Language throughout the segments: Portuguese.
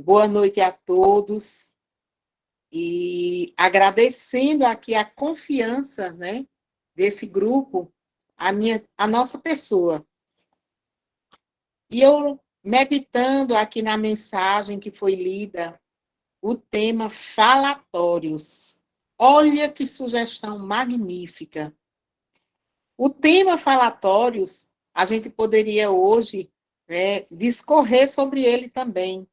Boa noite a todos. E agradecendo aqui a confiança, né, desse grupo, a nossa pessoa. E eu, meditando aqui na mensagem que foi lida, o tema falatórios. Olha que sugestão magnífica. O tema falatórios, a gente poderia hoje, né, discorrer sobre ele também,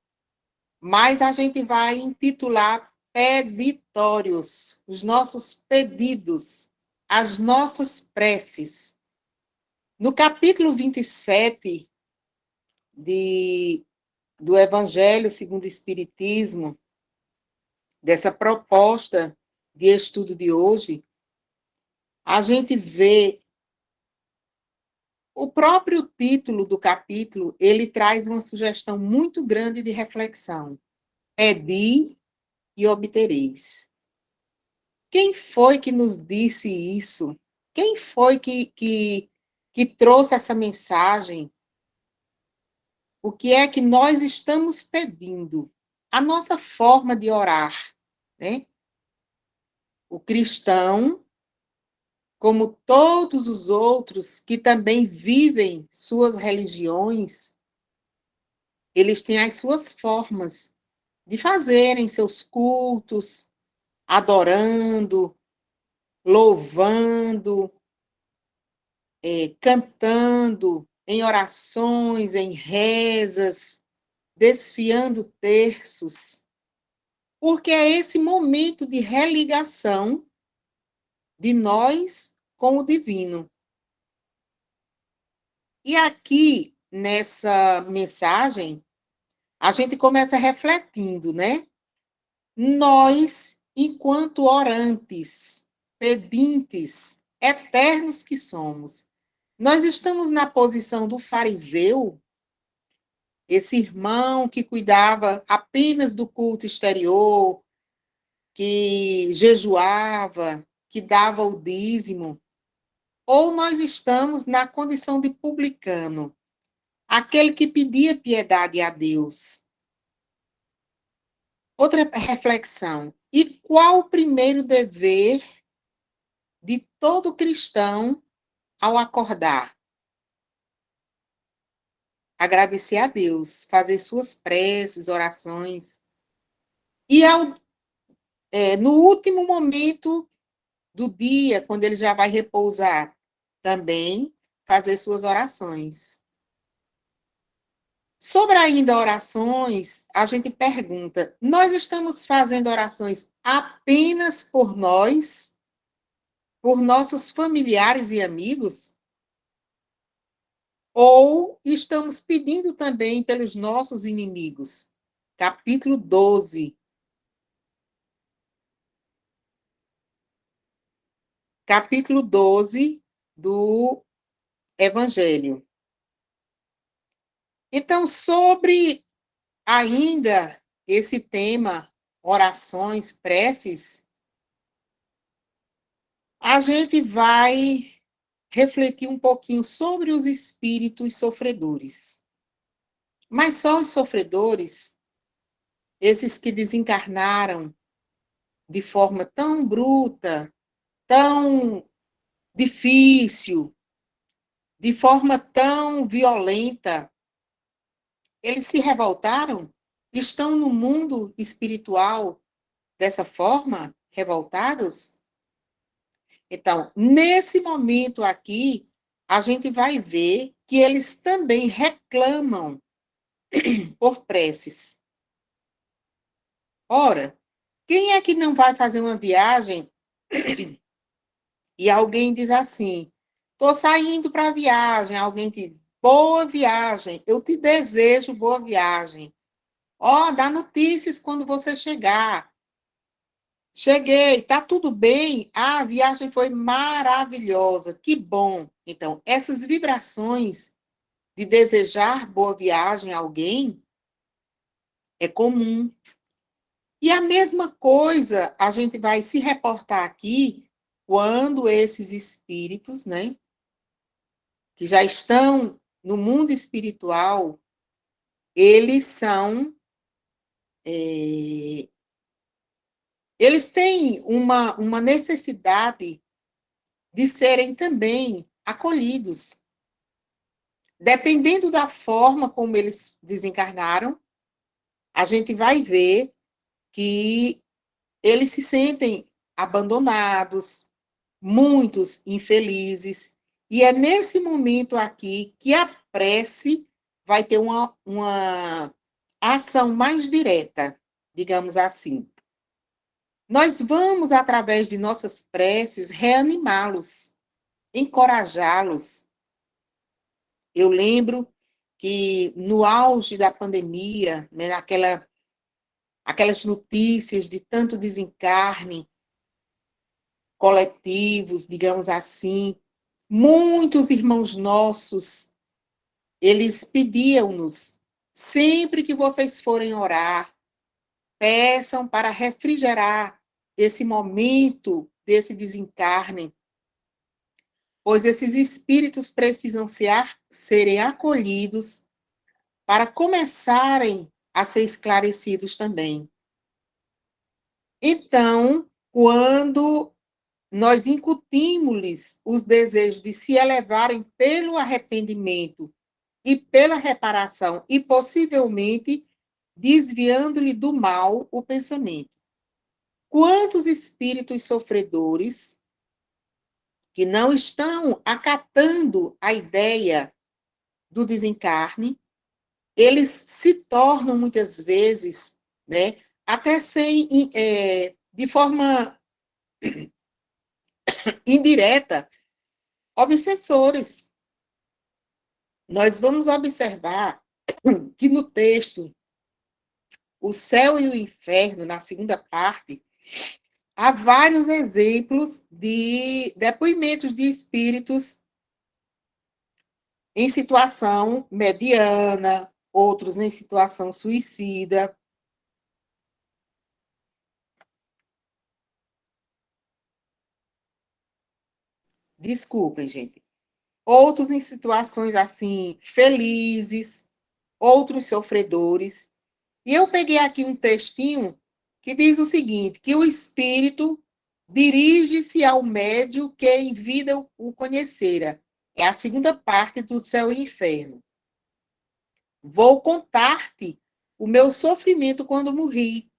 mas a gente vai intitular peditórios, os nossos pedidos, as nossas preces. No capítulo 27 do Evangelho segundo o Espiritismo, dessa proposta de estudo de hoje, a gente vê o próprio título do capítulo, ele traz uma sugestão muito grande de reflexão. Pedi e obtereis. Quem foi que nos disse isso? Quem foi que trouxe essa mensagem? O que é que nós estamos pedindo? A nossa forma de orar, né? O cristão, como todos os outros que também vivem suas religiões, eles têm as suas formas de fazerem seus cultos, adorando, louvando, cantando, em orações, em rezas, desfiando terços, porque é esse momento de religação de nós com o divino. E aqui, nessa mensagem, a gente começa refletindo, né? Nós, enquanto orantes, pedintes, eternos que somos, nós estamos na posição do fariseu, esse irmão que cuidava apenas do culto exterior, que jejuava, que dava o dízimo, ou nós estamos na condição de publicano, aquele que pedia piedade a Deus. Outra reflexão. E qual o primeiro dever de todo cristão ao acordar? Agradecer a Deus, fazer suas preces, orações. E no último momento do dia, quando ele já vai repousar, também fazer suas orações. Sobre ainda orações, a gente pergunta, nós estamos fazendo orações apenas por nós, por nossos familiares e amigos? Ou estamos pedindo também pelos nossos inimigos? Capítulo 12. Capítulo 12 do Evangelho. Então, sobre ainda esse tema, orações, preces, a gente vai refletir um pouquinho sobre os espíritos sofredores. Mas só os sofredores, esses que desencarnaram de forma tão bruta, tão difícil, de forma tão violenta, eles se revoltaram? Estão no mundo espiritual dessa forma, revoltados? Então, nesse momento aqui, a gente vai ver que eles também reclamam por preces. Ora, quem é que não vai fazer uma viagem e alguém diz assim, estou saindo para a viagem, alguém diz, boa viagem, eu te desejo boa viagem. Ó, dá notícias quando você chegar. Cheguei, tá tudo bem? Ah, a viagem foi maravilhosa, que bom. Então, essas vibrações de desejar boa viagem a alguém é comum. E a mesma coisa a gente vai se reportar aqui quando esses espíritos, né, que já estão no mundo espiritual, eles são eles têm uma necessidade de serem também acolhidos. Dependendo da forma como eles desencarnaram, a gente vai ver que eles se sentem abandonados, muitos infelizes, e é nesse momento aqui que a prece vai ter uma ação mais direta, digamos assim. Nós vamos, através de nossas preces, reanimá-los, encorajá-los. Eu lembro que no auge da pandemia, né, aquelas notícias de tanto desencarne coletivos, digamos assim, muitos irmãos nossos, eles pediam-nos, sempre que vocês forem orar, peçam para refrigerar esse momento desse desencarne, pois esses espíritos precisam serem acolhidos para começarem a ser esclarecidos também. Então, quando nós incutimos-lhes os desejos de se elevarem pelo arrependimento e pela reparação, e possivelmente desviando-lhe do mal o pensamento. Quantos espíritos sofredores que não estão acatando a ideia do desencarne, eles se tornam, muitas vezes, né, até sem, de forma indireta, obsessores. Nós vamos observar que no texto, o céu e o inferno, na segunda parte, há vários exemplos de depoimentos de espíritos em situação mediana, outros em situação suicida. Desculpem, gente. Outros em situações assim, felizes, outros sofredores. E eu peguei aqui um textinho que diz o seguinte, que o espírito dirige-se ao médium que em vida o conhecera. É a segunda parte do Céu e Inferno. Vou contar-te o meu sofrimento quando morri.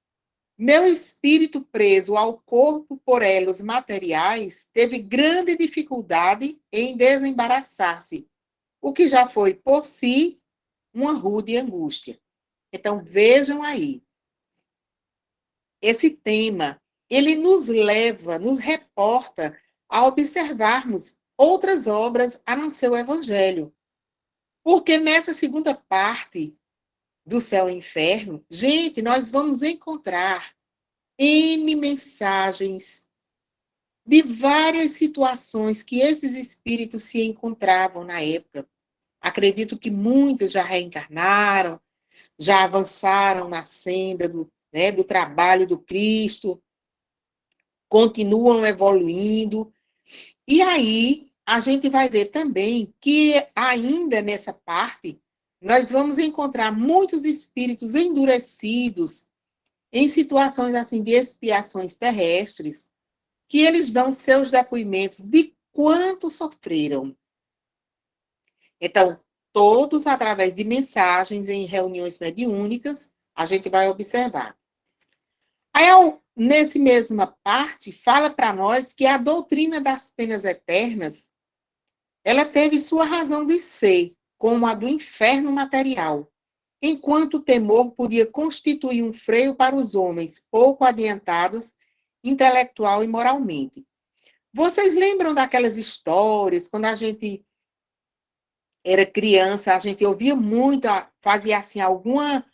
Meu espírito preso ao corpo por elos materiais teve grande dificuldade em desembaraçar-se, o que já foi por si uma rude angústia. Então, vejam aí, esse tema, ele nos leva, nos reporta a observarmos outras obras a não ser o Evangelho. Porque nessa segunda parte do Céu e Inferno, gente, nós vamos encontrar N mensagens de várias situações que esses espíritos se encontravam na época. Acredito que muitos já reencarnaram, já avançaram na senda do trabalho do Cristo, continuam evoluindo. E aí, a gente vai ver também que, ainda nessa parte, nós vamos encontrar muitos espíritos endurecidos em situações assim de expiações terrestres, que eles dão seus depoimentos de quanto sofreram. Então, todos através de mensagens em reuniões mediúnicas, a gente vai observar. Aí, nesse mesma parte, fala para nós que a doutrina das penas eternas, ela teve sua razão de ser, como a do inferno material, enquanto o temor podia constituir um freio para os homens pouco adiantados intelectual e moralmente. Vocês lembram daquelas histórias, quando a gente era criança, a gente ouvia muito, fazia assim alguma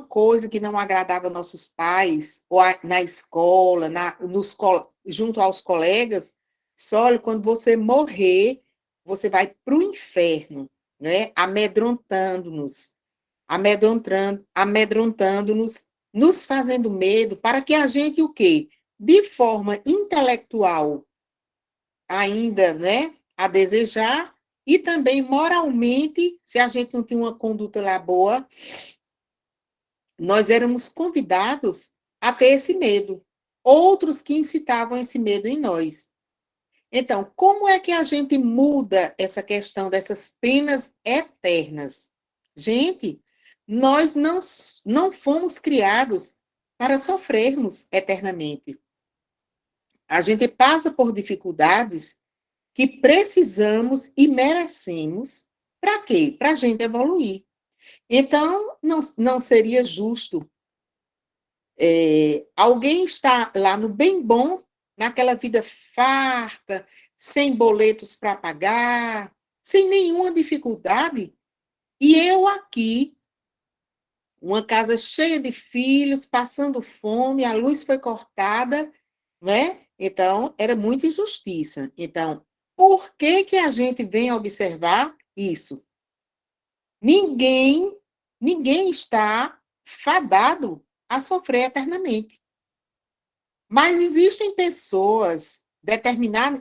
coisa que não agradava nossos pais, ou na escola, junto aos colegas, só olha, quando você morrer, você vai para o inferno, né? Amedrontando-nos, nos fazendo medo, para que a gente o quê? De forma intelectual, ainda, né, a desejar, e também moralmente, se a gente não tem uma conduta lá boa, nós éramos convidados a ter esse medo. Outros que incitavam esse medo em nós. Então, como é que a gente muda essa questão dessas penas eternas? Gente, nós não fomos criados para sofrermos eternamente. A gente passa por dificuldades que precisamos e merecemos. Para quê? Para a gente evoluir. Então, não seria justo alguém estar lá no bem bom, naquela vida farta, sem boletos para pagar, sem nenhuma dificuldade, e eu aqui, uma casa cheia de filhos, passando fome, a luz foi cortada, né? Então, era muita injustiça. Então, por que que a gente vem observar isso? Ninguém, ninguém está fadado a sofrer eternamente. Mas existem pessoas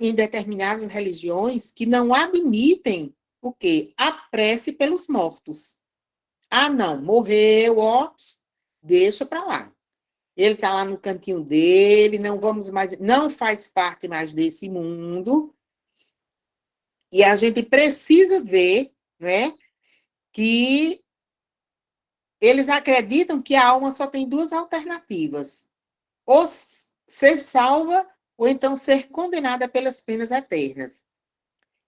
em determinadas religiões que não admitem o quê? A prece pelos mortos. Ah, não, morreu, ó, deixa para lá. Ele está lá no cantinho dele, não faz parte mais desse mundo. E a gente precisa ver, né, que eles acreditam que a alma só tem duas alternativas: ou ser salva, ou então ser condenada pelas penas eternas.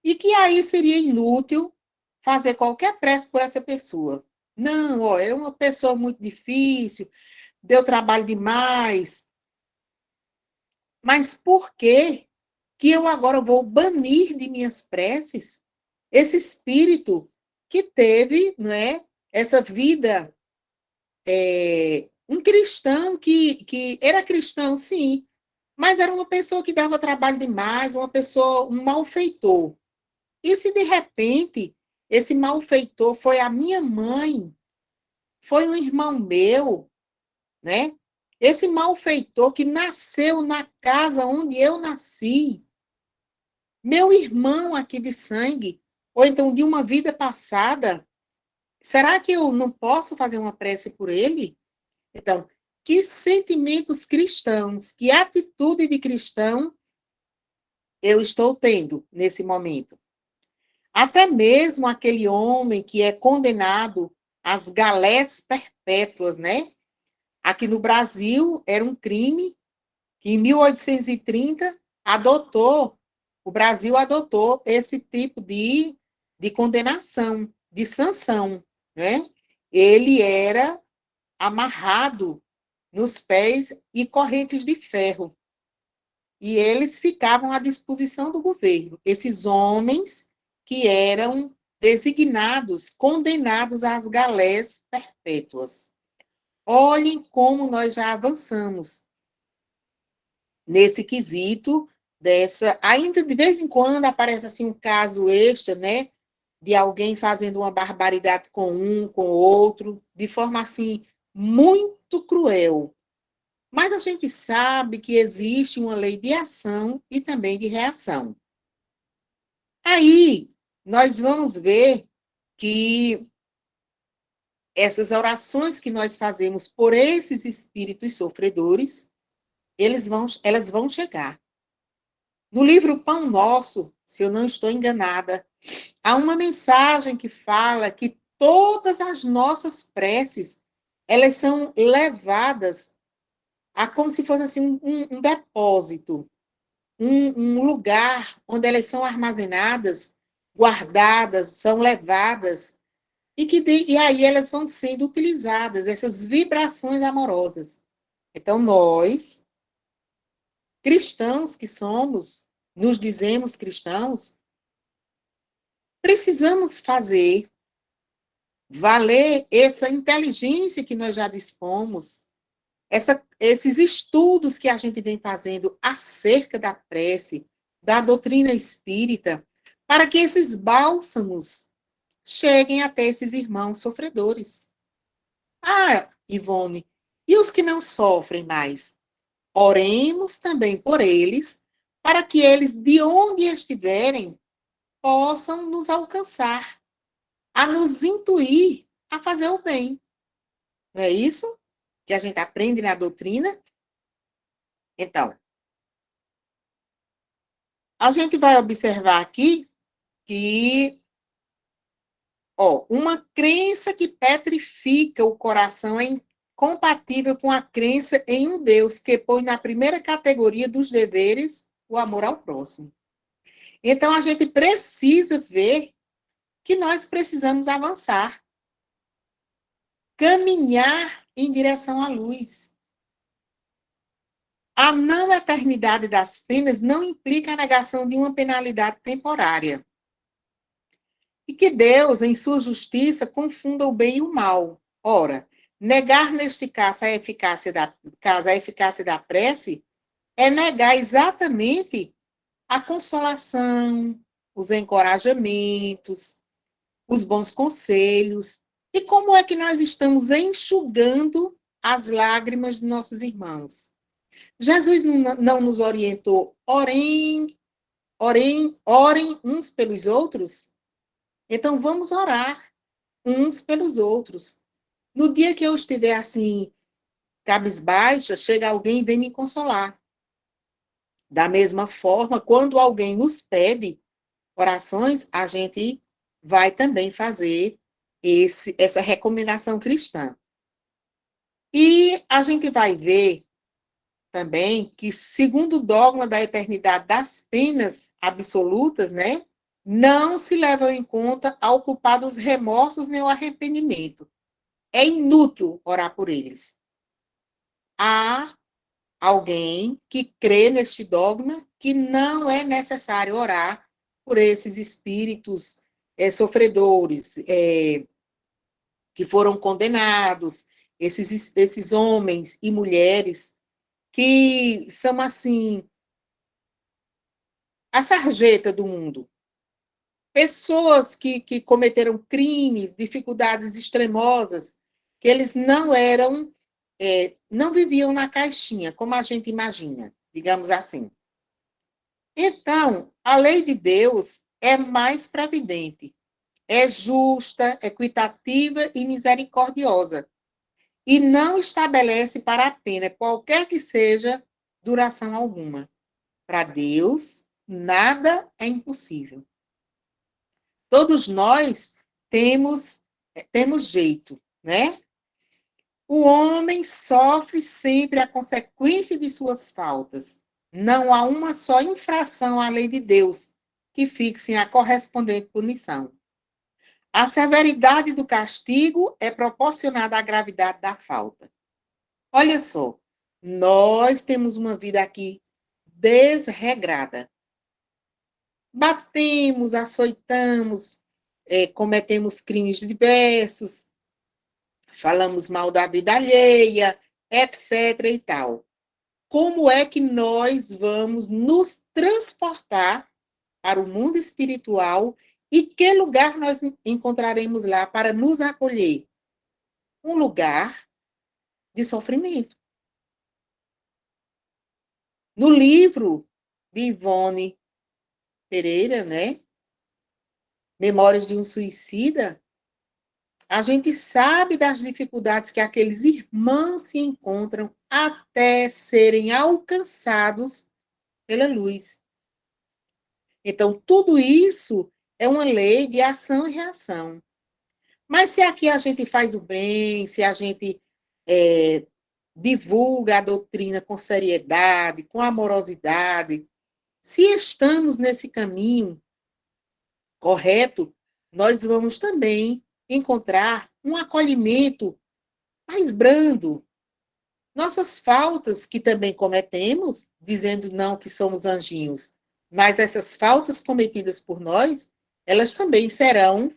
E que aí seria inútil fazer qualquer prece por essa pessoa. Não, ó, é uma pessoa muito difícil, deu trabalho demais. Mas por que que eu agora vou banir de minhas preces esse espírito que teve, não é, essa vida, um cristão que era cristão, sim, mas era uma pessoa que dava trabalho demais, uma pessoa, um malfeitor. E se de repente esse malfeitor foi a minha mãe, foi um irmão meu, né? Esse malfeitor que nasceu na casa onde eu nasci, meu irmão aqui de sangue, ou então de uma vida passada, será que eu não posso fazer uma prece por ele? Então, que sentimentos cristãos, que atitude de cristão eu estou tendo nesse momento? Até mesmo aquele homem que é condenado às galés perpétuas, né? Aqui no Brasil era um crime que em 1830 o Brasil adotou esse tipo de condenação, de sanção, né? Ele era amarrado nos pés e correntes de ferro. E eles ficavam à disposição do governo. Esses homens que eram designados, condenados às galés perpétuas. Olhem como nós já avançamos nesse quesito dessa. Ainda de vez em quando aparece assim um caso extra, né? De alguém fazendo uma barbaridade com um, com o outro, de forma assim muito cruel. Mas a gente sabe que existe uma lei de ação e também de reação. Aí, nós vamos ver que essas orações que nós fazemos por esses espíritos sofredores, elas vão chegar. No livro Pão Nosso, se eu não estou enganada, há uma mensagem que fala que todas as nossas preces, elas são levadas a como se fosse assim um depósito, um lugar onde elas são armazenadas, guardadas, são levadas, e aí elas vão sendo utilizadas, essas vibrações amorosas. Então, nós, cristãos que somos, nos dizemos cristãos, precisamos fazer valer essa inteligência que nós já dispomos, esses estudos que a gente vem fazendo acerca da prece, da doutrina espírita, para que esses bálsamos cheguem até esses irmãos sofredores. Ah, Ivone, e os que não sofrem mais? Oremos também por eles, para que eles, de onde estiverem, possam nos alcançar, a nos intuir a fazer o bem. Não é isso? que a gente aprende na doutrina? Então, a gente vai observar aqui que, uma crença que petrifica o coração é incompatível com a crença em um Deus que põe na primeira categoria dos deveres o amor ao próximo. Então, a gente precisa ver que nós precisamos avançar, caminhar em direção à luz. A não eternidade das penas não implica a negação de uma penalidade temporária. E que Deus, em sua justiça, confunda o bem e o mal. Ora, negar neste caso a eficácia da prece é negar exatamente a consolação, os encorajamentos, os bons conselhos. E como é que nós estamos enxugando as lágrimas de nossos irmãos? Jesus não nos orientou, orem uns pelos outros? Então, vamos orar uns pelos outros. No dia que eu estiver assim, cabisbaixa, chega alguém e vem me consolar. Da mesma forma, quando alguém nos pede orações, a gente vai também fazer essa recomendação cristã. E a gente vai ver também que, segundo o dogma da eternidade das penas absolutas, né, não se levam em conta ao culpado os remorsos nem o arrependimento. É inútil orar por eles. Há alguém que crê neste dogma que não é necessário orar por esses espíritos sofredores, que foram condenados, esses homens e mulheres que são, assim, a sarjeta do mundo. Pessoas que cometeram crimes, dificuldades extremosas, que eles não eram, não viviam na caixinha, como a gente imagina, digamos assim. Então, a lei de Deus é mais previdente, é justa, equitativa e misericordiosa, e não estabelece para a pena, qualquer que seja, duração alguma. Para Deus, nada é impossível. Todos nós temos jeito, né? O homem sofre sempre a consequência de suas faltas. Não há uma só infração à lei de Deus que fixe a correspondente punição. A severidade do castigo é proporcionada à gravidade da falta. Olha só, nós temos uma vida aqui desregrada. Batemos, açoitamos, cometemos crimes diversos, falamos mal da vida alheia, etc. e tal. Como é que nós vamos nos transportar para o mundo espiritual e que lugar nós encontraremos lá para nos acolher? Um lugar de sofrimento. No livro de Ivone Pereira, né? Memórias de um Suicida, a gente sabe das dificuldades que aqueles irmãos se encontram até serem alcançados pela luz. Então, tudo isso é uma lei de ação e reação. Mas se aqui a gente faz o bem, se a gente divulga a doutrina com seriedade, com amorosidade, se estamos nesse caminho correto, nós vamos também encontrar um acolhimento mais brando. Nossas faltas, que também cometemos, dizendo não que somos anjinhos, mas essas faltas cometidas por nós, elas também serão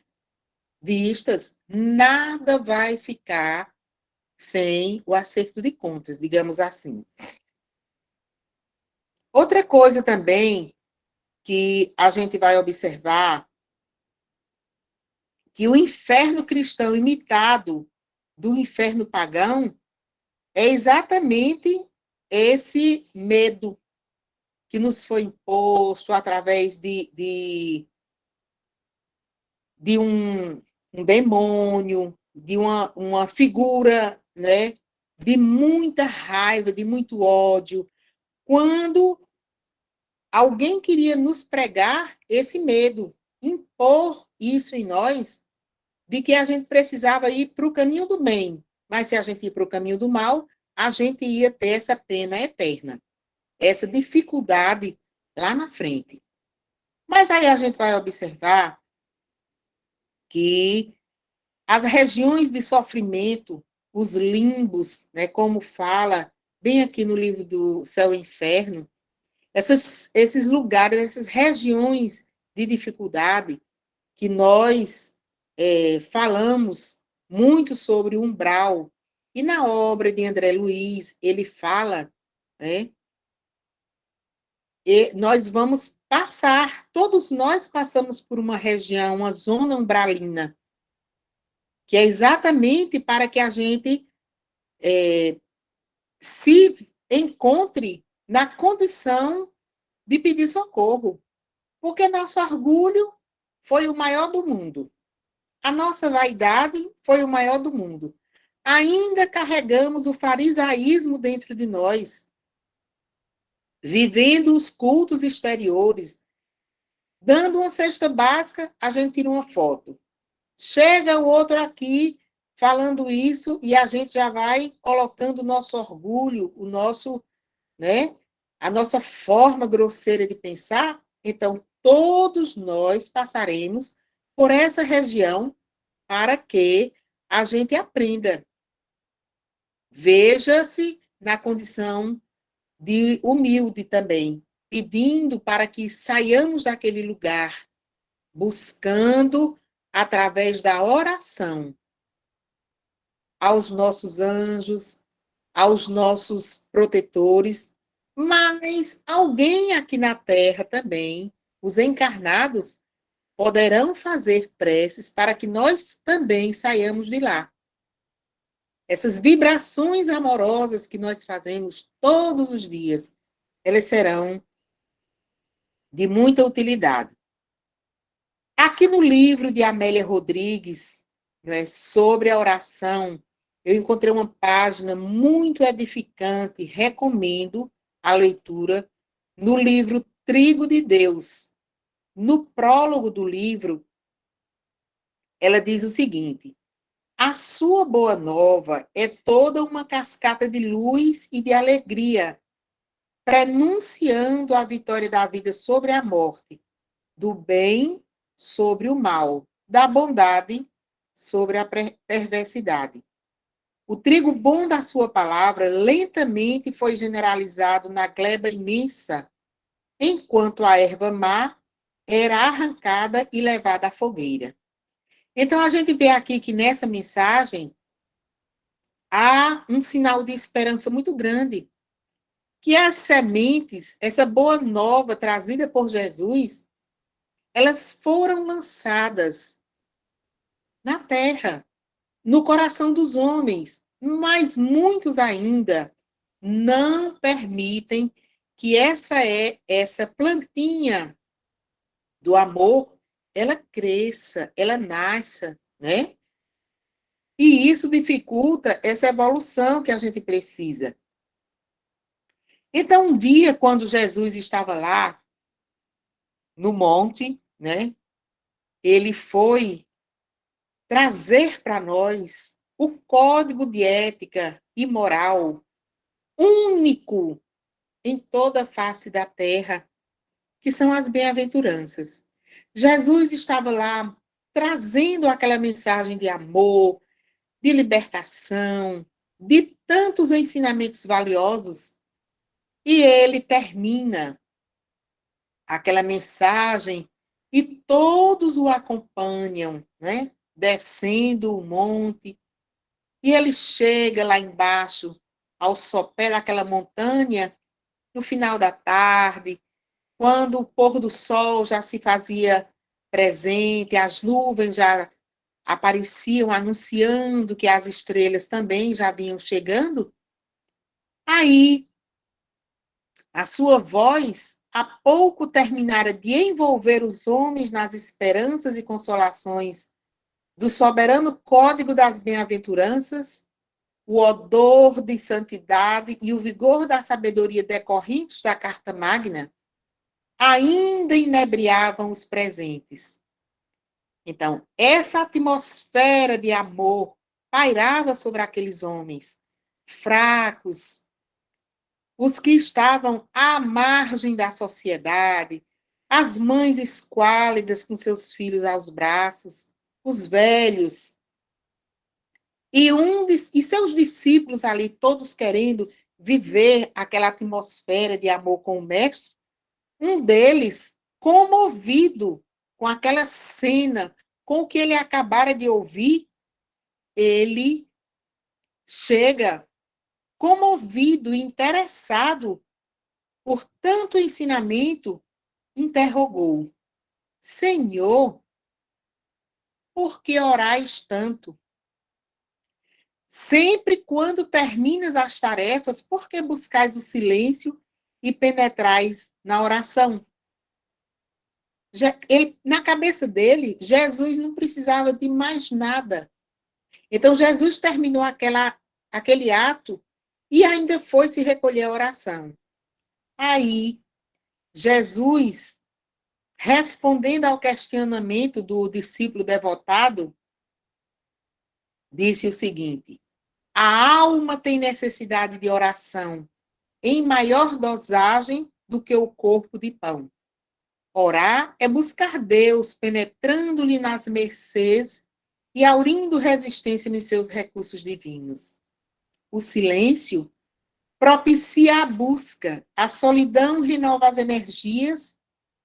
vistas. Nada vai ficar sem o acerto de contas, digamos assim. Outra coisa também que a gente vai observar, que o inferno cristão imitado do inferno pagão é exatamente esse medo que nos foi imposto através de um demônio, de uma figura, né, de muita raiva, de muito ódio, quando alguém queria nos pregar esse medo, impor isso em nós, de que a gente precisava ir para o caminho do bem, mas se a gente ir para o caminho do mal, a gente ia ter essa pena eterna, essa dificuldade lá na frente. Mas aí a gente vai observar que as regiões de sofrimento, os limbos, né, como fala bem aqui no livro do Céu e Inferno, esses lugares, essas regiões de dificuldade que nós falamos muito sobre o umbral, e na obra de André Luiz, ele fala, né, e nós vamos passar, todos nós passamos por uma região, uma zona umbralina, que é exatamente para que a gente se encontre na condição de pedir socorro, porque nosso orgulho foi o maior do mundo, a nossa vaidade foi o maior do mundo. Ainda carregamos o farisaísmo dentro de nós, vivendo os cultos exteriores, dando uma cesta básica, a gente tira uma foto. Chega o outro aqui falando isso e a gente já vai colocando o nosso orgulho, o nosso, né, a nossa forma grosseira de pensar. Então, todos nós passaremos por essa região para que a gente aprenda. Veja-se na condição de humilde também, pedindo para que saiamos daquele lugar, buscando através da oração aos nossos anjos, aos nossos protetores, mas alguém aqui na Terra também, os encarnados, poderão fazer preces para que nós também saiamos de lá. Essas vibrações amorosas que nós fazemos todos os dias, elas serão de muita utilidade. Aqui no livro de Amélia Rodrigues, né, sobre a oração, eu encontrei uma página muito edificante, recomendo a leitura, no livro Trigo de Deus. No prólogo do livro, ela diz o seguinte: a sua boa nova é toda uma cascata de luz e de alegria, prenunciando a vitória da vida sobre a morte, do bem sobre o mal, da bondade sobre a perversidade. O trigo bom da sua palavra lentamente foi generalizado na gleba imensa, enquanto a erva má era arrancada e levada à fogueira. Então, a gente vê aqui que nessa mensagem há um sinal de esperança muito grande, que as sementes, essa boa nova trazida por Jesus, elas foram lançadas na terra, no coração dos homens, mas muitos ainda não permitem que essa plantinha do amor, ela cresça, ela nasça, né? E isso dificulta essa evolução que a gente precisa. Então, um dia, quando Jesus estava lá no monte, né? Ele foi trazer para nós o código de ética e moral único em toda a face da terra, que são as bem-aventuranças. Jesus estava lá trazendo aquela mensagem de amor, de libertação, de tantos ensinamentos valiosos, e ele termina aquela mensagem e todos o acompanham, né? Descendo o monte, e ele chega lá embaixo, ao sopé daquela montanha, no final da tarde, quando o pôr do sol já se fazia presente, as nuvens já apareciam anunciando que as estrelas também já vinham chegando, aí a sua voz, há pouco terminara de envolver os homens nas esperanças e consolações do soberano código das bem-aventuranças, o odor de santidade e o vigor da sabedoria decorrentes da Carta Magna ainda inebriavam os presentes. Então, essa atmosfera de amor pairava sobre aqueles homens fracos, os que estavam à margem da sociedade, as mães esquálidas com seus filhos aos braços, os velhos, e seus discípulos ali, todos querendo viver aquela atmosfera de amor com o mestre. Um deles, comovido com aquela cena, com o que ele acabara de ouvir, ele chega comovido e interessado por tanto ensinamento, interrogou: Senhor, por que orais tanto? Sempre quando terminas as tarefas, por que buscais o silêncio e penetrais na oração? Na cabeça dele, Jesus não precisava de mais nada. Então, Jesus terminou aquele ato e ainda foi se recolher à oração. Aí, Jesus, respondendo ao questionamento do discípulo devotado, disse o seguinte: a alma tem necessidade de oração em maior dosagem do que o corpo de pão. Orar é buscar Deus, penetrando-lhe nas mercês e aurindo resistência nos seus recursos divinos. O silêncio propicia a busca, a solidão renova as energias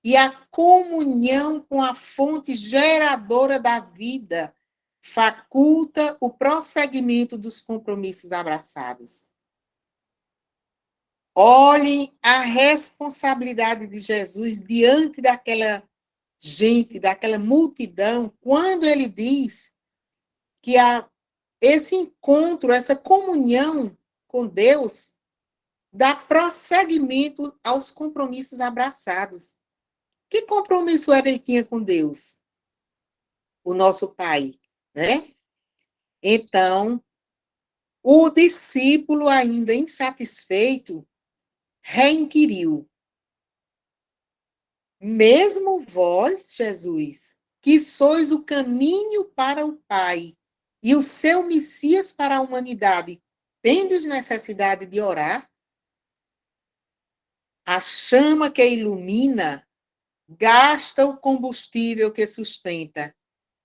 e a comunhão com a fonte geradora da vida faculta o prosseguimento dos compromissos abraçados. Olhem a responsabilidade de Jesus diante daquela gente, daquela multidão, quando ele diz que esse encontro, essa comunhão com Deus, dá prosseguimento aos compromissos abraçados. Que compromisso ele tinha com Deus? O nosso Pai, né? Então, o discípulo, ainda insatisfeito, reinquiriu: mesmo vós, Jesus, que sois o caminho para o Pai e o seu Messias para a humanidade, tendes necessidade de orar? A chama que ilumina gasta o combustível que sustenta,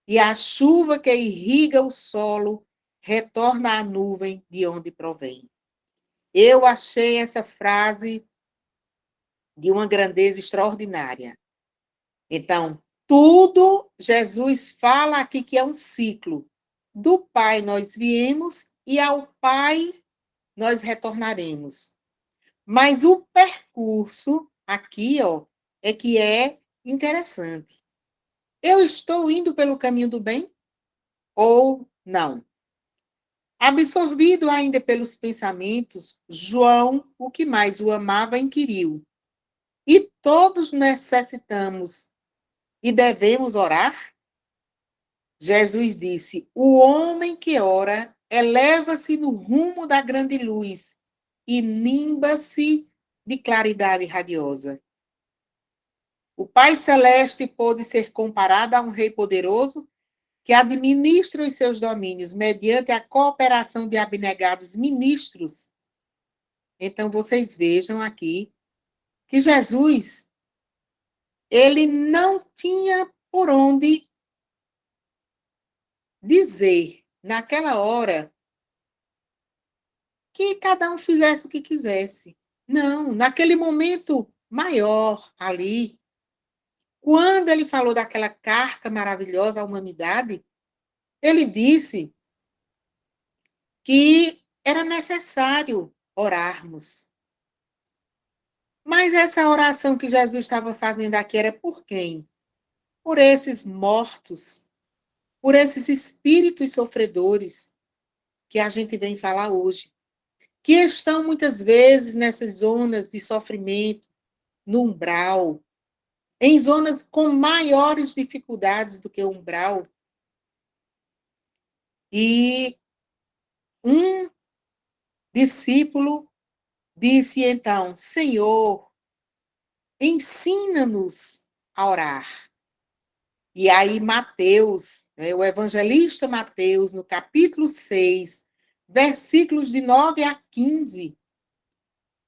e a chuva que irriga o solo retorna à nuvem de onde provém. Eu achei essa frase de uma grandeza extraordinária. Então, tudo Jesus fala aqui que é um ciclo. Do Pai nós viemos e ao Pai nós retornaremos. Mas o percurso aqui, ó, é que é interessante. Eu estou indo pelo caminho do bem ou não? Absorvido ainda pelos pensamentos, João, o que mais o amava, inquiriu: e todos necessitamos e devemos orar? Jesus disse: o homem que ora eleva-se no rumo da grande luz e nimba-se de claridade radiosa. O Pai Celeste pôde ser comparado a um rei poderoso que administra os seus domínios mediante a cooperação de abnegados ministros. Então, vocês vejam aqui que Jesus, ele não tinha por onde dizer, naquela hora, que cada um fizesse o que quisesse. Não, naquele momento maior ali, quando ele falou daquela carta maravilhosa à humanidade, ele disse que era necessário orarmos. Mas essa oração que Jesus estava fazendo aqui era por quem? Por esses mortos, por esses espíritos sofredores que a gente vem falar hoje, que estão muitas vezes nessas zonas de sofrimento, no umbral, em zonas com maiores dificuldades do que o umbral. E um discípulo disse então: Senhor, ensina-nos a orar. E aí Mateus, o evangelista Mateus, no capítulo 6, versículos de 9 a 15,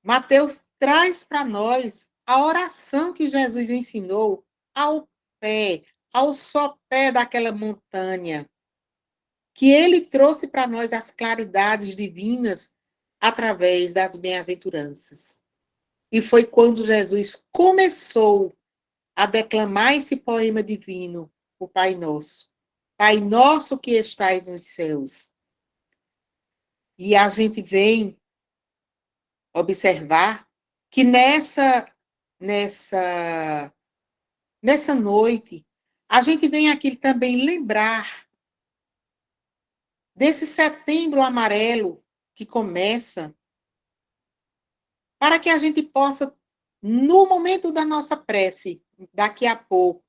Mateus traz para nós a oração que Jesus ensinou ao pé, ao sopé daquela montanha, que ele trouxe para nós as claridades divinas através das bem-aventuranças. E foi quando Jesus começou a declamar esse poema divino, o Pai Nosso. Pai nosso que estais nos céus. E a gente vem observar que nessa noite, a gente vem aqui também lembrar desse setembro amarelo que começa, para que a gente possa, no momento da nossa prece, daqui a pouco,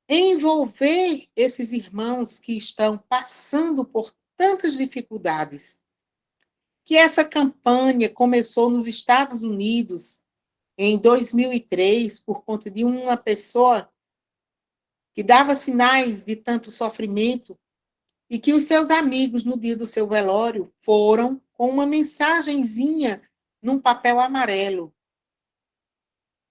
envolver esses irmãos que estão passando por tantas dificuldades. Que essa campanha começou nos Estados Unidos em 2003 por conta de uma pessoa que dava sinais de tanto sofrimento e que os seus amigos, no dia do seu velório, foram com uma mensagenzinha num papel amarelo,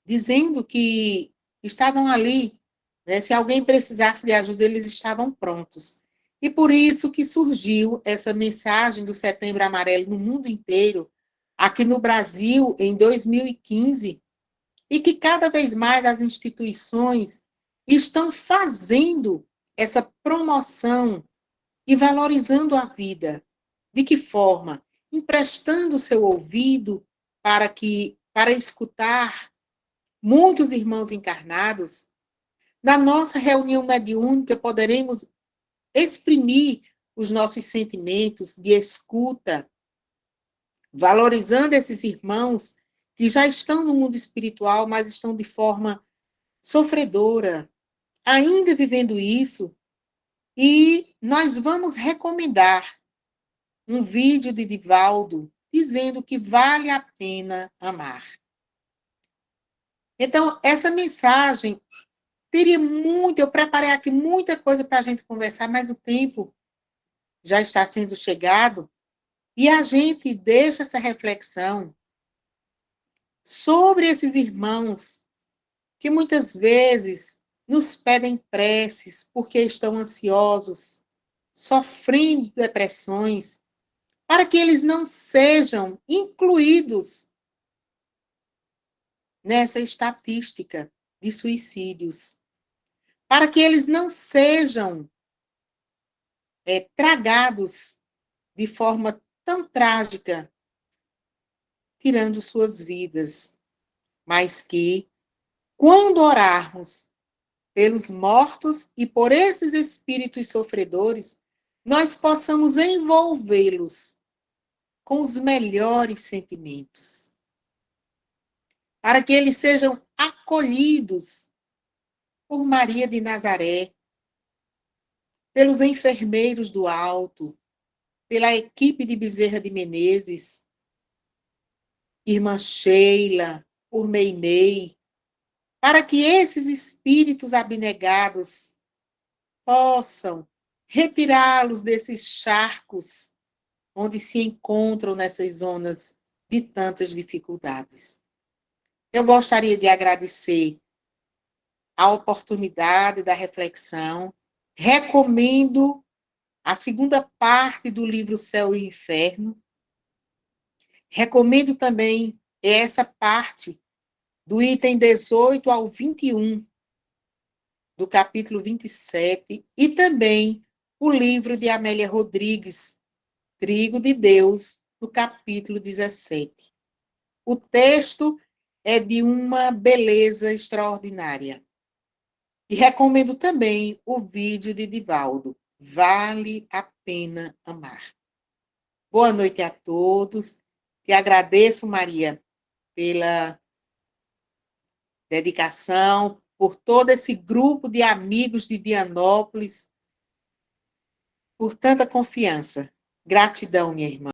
dizendo que estavam ali, né, se alguém precisasse de ajuda, eles estavam prontos. E por isso que surgiu essa mensagem do Setembro Amarelo no mundo inteiro, aqui no Brasil, em 2015, e que cada vez mais as instituições estão fazendo essa promoção e valorizando a vida. De que forma? Emprestando seu ouvido para escutar muitos irmãos encarnados. Na nossa reunião mediúnica, poderemos exprimir os nossos sentimentos de escuta, valorizando esses irmãos que já estão no mundo espiritual, mas estão de forma sofredora, ainda vivendo isso. E nós vamos recomendar um vídeo de Divaldo dizendo que vale a pena amar. Então, essa mensagem teria muito, eu preparei aqui muita coisa para a gente conversar, mas o tempo já está sendo chegado e a gente deixa essa reflexão sobre esses irmãos que muitas vezes nos pedem preces porque estão ansiosos, sofrendo depressões, para que eles não sejam incluídos nessa estatística de suicídios, para que eles não sejam tragados de forma tão trágica, tirando suas vidas, mas que, quando orarmos pelos mortos e por esses espíritos sofredores, nós possamos envolvê-los com os melhores sentimentos, para que eles sejam acolhidos por Maria de Nazaré, pelos enfermeiros do alto, pela equipe de Bezerra de Menezes, irmã Sheila, por Meimei, para que esses espíritos abnegados possam retirá-los desses charcos onde se encontram nessas zonas de tantas dificuldades. Eu gostaria de agradecer a oportunidade da reflexão. Recomendo a segunda parte do livro Céu e Inferno. Recomendo também essa parte do item 18 ao 21, do capítulo 27, e também o livro de Amélia Rodrigues, Trigo de Deus, no capítulo 17. O texto é de uma beleza extraordinária. E recomendo também o vídeo de Divaldo, Vale a Pena Amar. Boa noite a todos. Te agradeço, Maria, pela dedicação, por todo esse grupo de amigos de Dianópolis, por tanta confiança. Gratidão, minha irmã.